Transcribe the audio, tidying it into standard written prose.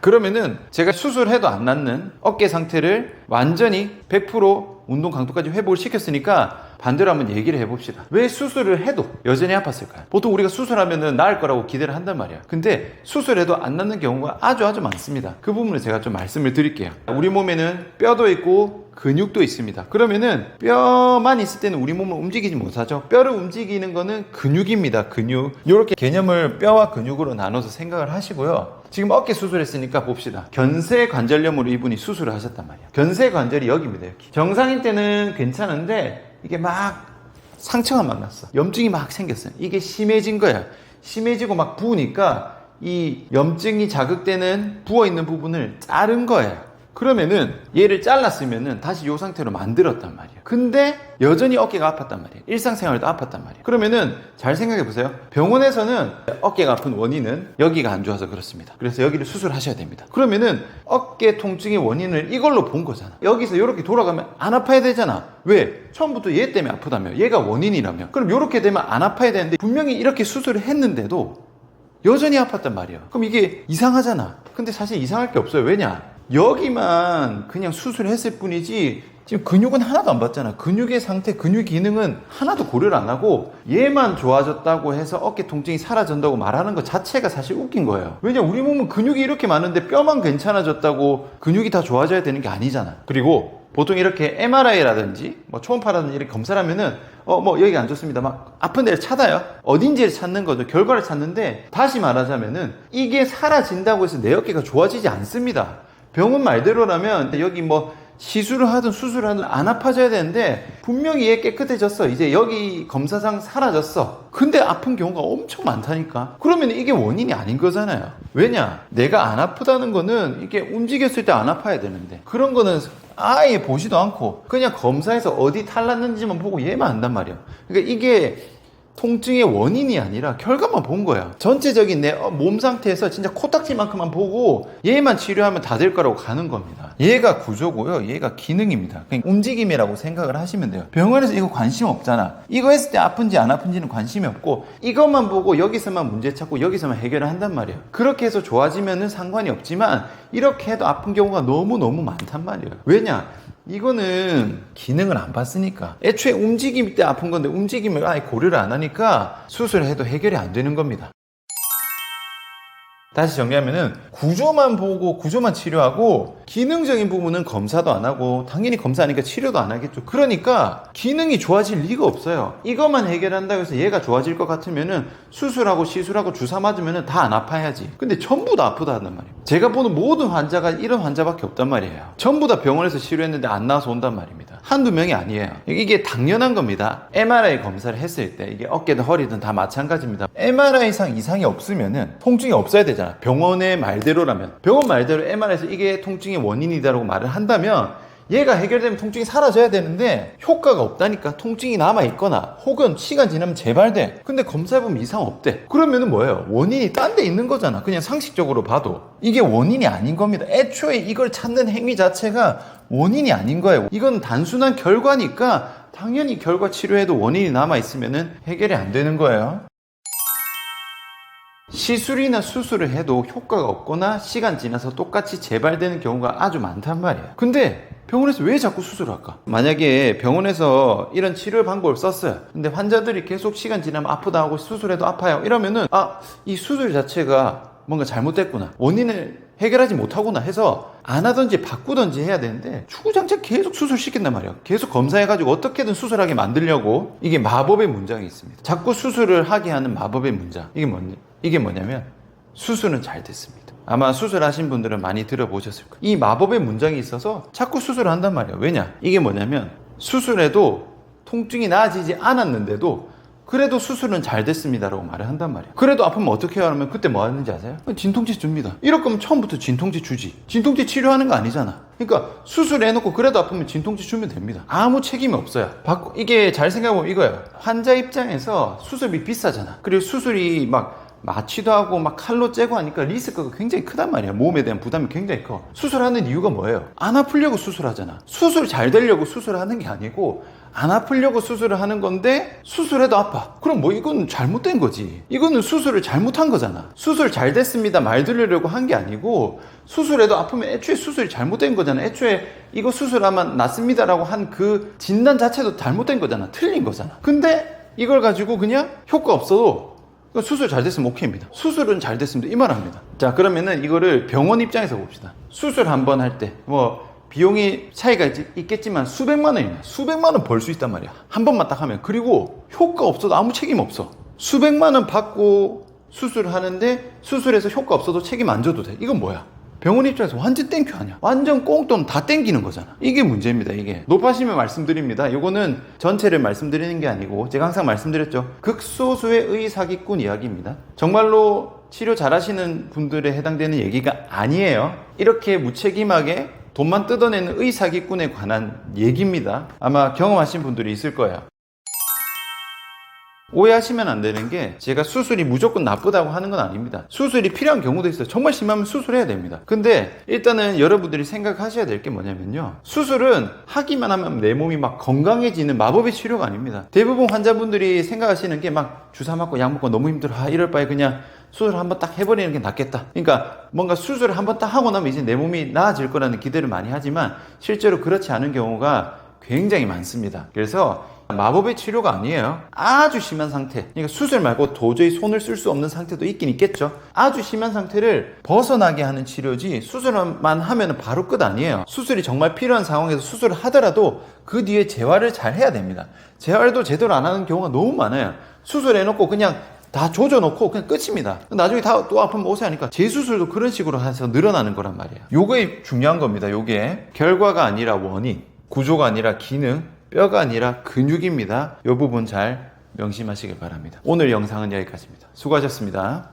그러면은 제가 수술해도 안 낫는 어깨 상태를 완전히 100% 운동 강도까지 회복을 시켰으니까 반대로 한번 얘기를 해봅시다. 왜 수술을 해도 여전히 아팠을까요? 보통 우리가 수술하면은 나을 거라고 기대를 한단 말이야. 근데 수술해도 안 낫는 경우가 아주 많습니다. 그 부분을 제가 좀 말씀을 드릴게요. 우리 몸에는 뼈도 있고 근육도 있습니다. 그러면은 뼈만 있을 때는 우리 몸을 움직이지 못하죠. 뼈를 움직이는 거는 근육입니다. 근육. 이렇게 개념을 뼈와 근육으로 나눠서 생각을 하시고요. 지금 어깨 수술했으니까 봅시다. 견쇄관절염으로 이분이 수술을 하셨단 말이야. 견쇄관절이 여기입니다. 여기. 정상인 때는 괜찮은데 이게 막 상처가 막 났어. 염증이 막 생겼어요. 이게 심해진 거야. 심해지고 막 부으니까 이 염증이 자극되는 부어있는 부분을 자른 거예요. 그러면은 얘를 잘랐으면은 다시 이 상태로 만들었단 말이야. 근데 여전히 어깨가 아팠단 말이야. 일상생활도 아팠단 말이야. 그러면은 잘 생각해 보세요. 병원에서는 어깨가 아픈 원인은 여기가 안 좋아서 그렇습니다. 그래서 여기를 수술하셔야 됩니다. 그러면은 어깨 통증의 원인을 이걸로 본 거잖아. 여기서 이렇게 돌아가면 안 아파야 되잖아. 왜? 처음부터 얘 때문에 아프다며. 얘가 원인이라며. 그럼 이렇게 되면 안 아파야 되는데 분명히 이렇게 수술을 했는데도 여전히 아팠단 말이야. 그럼 이게 이상하잖아. 근데 사실 이상할 게 없어요. 왜냐? 여기만 그냥 수술했을 뿐이지 지금 근육은 하나도 안 봤잖아. 근육의 상태, 근육 기능은 하나도 고려를 안 하고 얘만 좋아졌다고 해서 어깨 통증이 사라진다고 말하는 것 자체가 사실 웃긴 거예요. 왜냐? 우리 몸은 근육이 이렇게 많은데 뼈만 괜찮아졌다고 근육이 다 좋아져야 되는 게 아니잖아. 그리고 보통 이렇게 MRI라든지 초음파라든지 이렇게 검사를 하면은 여기가 안 좋습니다. 막 아픈 데를 찾아요. 어딘지를 찾는 거죠. 결과를 찾는데 다시 말하자면은 이게 사라진다고 해서 내 어깨가 좋아지지 않습니다. 병원 말대로라면 여기 시술을 하든 수술을 하든 안 아파져야 되는데 분명히 얘 깨끗해졌어. 이제 여기 검사상 사라졌어. 근데 아픈 경우가 엄청 많다니까. 그러면 이게 원인이 아닌 거잖아요. 왜냐? 내가 안 아프다는 거는 이게 움직였을 때 안 아파야 되는데 그런 거는 아예 보지도 않고 그냥 검사해서 어디 탈났는지만 보고 얘만 안단 말이야. 그러니까 이게 통증의 원인이 아니라 결과만 본 거야. 전체적인 내 몸 상태에서 진짜 코딱지만큼만 보고 얘만 치료하면 다 될 거라고 가는 겁니다. 얘가 구조고요. 얘가 기능입니다. 그냥 움직임이라고 생각을 하시면 돼요. 병원에서 이거 관심 없잖아. 이거 했을 때 아픈지 안 아픈지는 관심이 없고 이것만 보고 여기서만 문제 찾고 여기서만 해결을 한단 말이에요. 그렇게 해서 좋아지면은 상관이 없지만 이렇게 해도 아픈 경우가 너무 많단 말이에요. 왜냐? 이거는 기능을 안 봤으니까. 애초에 움직임 때 아픈 건데 움직임을 아예 고려를 안 하니까 수술을 해도 해결이 안 되는 겁니다. 다시 정리하면은 구조만 보고 구조만 치료하고 기능적인 부분은 검사도 안 하고 당연히 검사하니까 치료도 안 하겠죠. 그러니까 기능이 좋아질 리가 없어요. 이것만 해결한다고 해서 얘가 좋아질 것 같으면은 수술하고 시술하고 주사 맞으면은 다 안 아파야지. 근데 전부 다 아프다 한단 말이에요. 제가 보는 모든 환자가 이런 환자밖에 없단 말이에요. 전부 다 병원에서 치료했는데 안 나와서 온단 말입니다. 한두 명이 아니에요. 이게 당연한 겁니다. MRI 검사를 했을 때 이게 어깨든 허리든 다 마찬가지입니다. MRI상 이상이 없으면은 통증이 없어야 되잖아. 병원의 말대로라면. 병원 말대로 MRI에서 이게 통증의 원인이다라고 말을 한다면 얘가 해결되면 통증이 사라져야 되는데 효과가 없다니까. 통증이 남아있거나 혹은 시간 지나면 재발돼. 근데 검사해보면 이상 없대. 그러면은 뭐예요? 원인이 딴 데 있는 거잖아. 그냥 상식적으로 봐도 이게 원인이 아닌 겁니다. 애초에 이걸 찾는 행위 자체가 원인이 아닌 거예요. 이건 단순한 결과니까 당연히 결과 치료에도 원인이 남아있으면은 해결이 안 되는 거예요. 시술이나 수술을 해도 효과가 없거나 시간 지나서 똑같이 재발되는 경우가 아주 많단 말이에요. 근데 병원에서 왜 자꾸 수술을 할까? 만약에 병원에서 이런 치료 방법을 썼어요. 근데 환자들이 계속 시간 지나면 아프다 하고 수술해도 아파요. 이러면은 이 수술 자체가 뭔가 잘못됐구나. 원인을 해결하지 못하구나 해서 안 하든지 바꾸든지 해야 되는데 주구장창 계속 수술시킨단 말이에요. 계속 검사해가지고 어떻게든 수술하게 만들려고. 이게 마법의 문장이 있습니다. 자꾸 수술을 하게 하는 마법의 문장. 이게 뭐냐면 수술은 잘 됐습니다. 아마 수술하신 분들은 많이 들어보셨을 거예요. 이 마법의 문장이 있어서 자꾸 수술을 한단 말이에요. 왜냐? 이게 뭐냐면 수술해도 통증이 나아지지 않았는데도 그래도 수술은 잘 됐습니다라고 말을 한단 말이에요. 그래도 아프면 어떻게 해야 하면 그때 뭐 하는지 아세요? 진통제 줍니다. 이럴 거면 처음부터 진통제 주지. 진통제 치료하는 거 아니잖아. 그러니까 수술해놓고 그래도 아프면 진통제 주면 됩니다. 아무 책임이 없어요. 이게 잘 생각해보면 이거예요. 환자 입장에서 수술비 비싸잖아. 그리고 수술이 마취도 하고 칼로 째고 하니까 리스크가 굉장히 크단 말이야. 몸에 대한 부담이 굉장히 커. 수술하는 이유가 뭐예요? 안 아프려고 수술하잖아. 수술 잘 되려고 수술하는 게 아니고 안 아프려고 수술을 하는 건데 수술해도 아파. 그럼 뭐 이건 잘못된 거지. 이거는 수술을 잘못한 거잖아. 수술 잘 됐습니다 말 들으려고 한 게 아니고 수술해도 아프면 애초에 수술이 잘못된 거잖아. 애초에 이거 수술하면 낫습니다라고 한 그 진단 자체도 잘못된 거잖아. 틀린 거잖아. 근데 이걸 가지고 그냥 효과 없어도 수술 잘 됐으면 오케이입니다. 수술은 잘 됐습니다 이 말합니다. 자, 그러면은 이거를 병원 입장에서 봅시다. 수술 한 번 할 때 비용이 차이가 있겠지만 수백만 원입니다. 수백만 원 벌 수 있단 말이야. 한 번만 딱 하면. 그리고 효과 없어도 아무 책임 없어. 수백만 원 받고 수술하는데 수술해서 효과 없어도 책임 안 져도 돼. 이건 뭐야? 병원 입장에서 완전 땡큐 아니야. 완전 꽁돈 다 땡기는 거잖아. 이게 문제입니다. 이게 높아지면 말씀드립니다. 이거는 전체를 말씀드리는 게 아니고 제가 항상 말씀드렸죠. 극소수의 의사기꾼 이야기입니다. 정말로 치료 잘하시는 분들에 해당되는 얘기가 아니에요. 이렇게 무책임하게 돈만 뜯어내는 의사기꾼에 관한 얘기입니다. 아마 경험하신 분들이 있을 거예요. 오해하시면 안 되는 게 제가 수술이 무조건 나쁘다고 하는 건 아닙니다. 수술이 필요한 경우도 있어요. 정말 심하면 수술해야 됩니다. 근데 일단은 여러분들이 생각하셔야 될 게 뭐냐면요, 수술은 하기만 하면 내 몸이 막 건강해지는 마법의 치료가 아닙니다. 대부분 환자분들이 생각하시는 게 막 주사 맞고 약 먹고 너무 힘들어, 이럴 바에 그냥 수술 한번 딱 해버리는 게 낫겠다. 그러니까 뭔가 수술을 한번 딱 하고 나면 이제 내 몸이 나아질 거라는 기대를 많이 하지만 실제로 그렇지 않은 경우가 굉장히 많습니다. 그래서 마법의 치료가 아니에요. 아주 심한 상태, 그러니까 수술 말고 도저히 손을 쓸 수 없는 상태도 있긴 있겠죠. 아주 심한 상태를 벗어나게 하는 치료지 수술만 하면 바로 끝 아니에요. 수술이 정말 필요한 상황에서 수술을 하더라도 그 뒤에 재활을 잘 해야 됩니다. 재활도 제대로 안 하는 경우가 너무 많아요. 수술해놓고 그냥 다 조져놓고 그냥 끝입니다. 나중에 다 또 아프면 오세요 하니까 재수술도 그런 식으로 해서 늘어나는 거란 말이에요. 요게 중요한 겁니다. 요게 결과가 아니라 원인, 구조가 아니라 기능, 뼈가 아니라 근육입니다. 이 부분 잘 명심하시길 바랍니다. 오늘 영상은 여기까지입니다. 수고하셨습니다.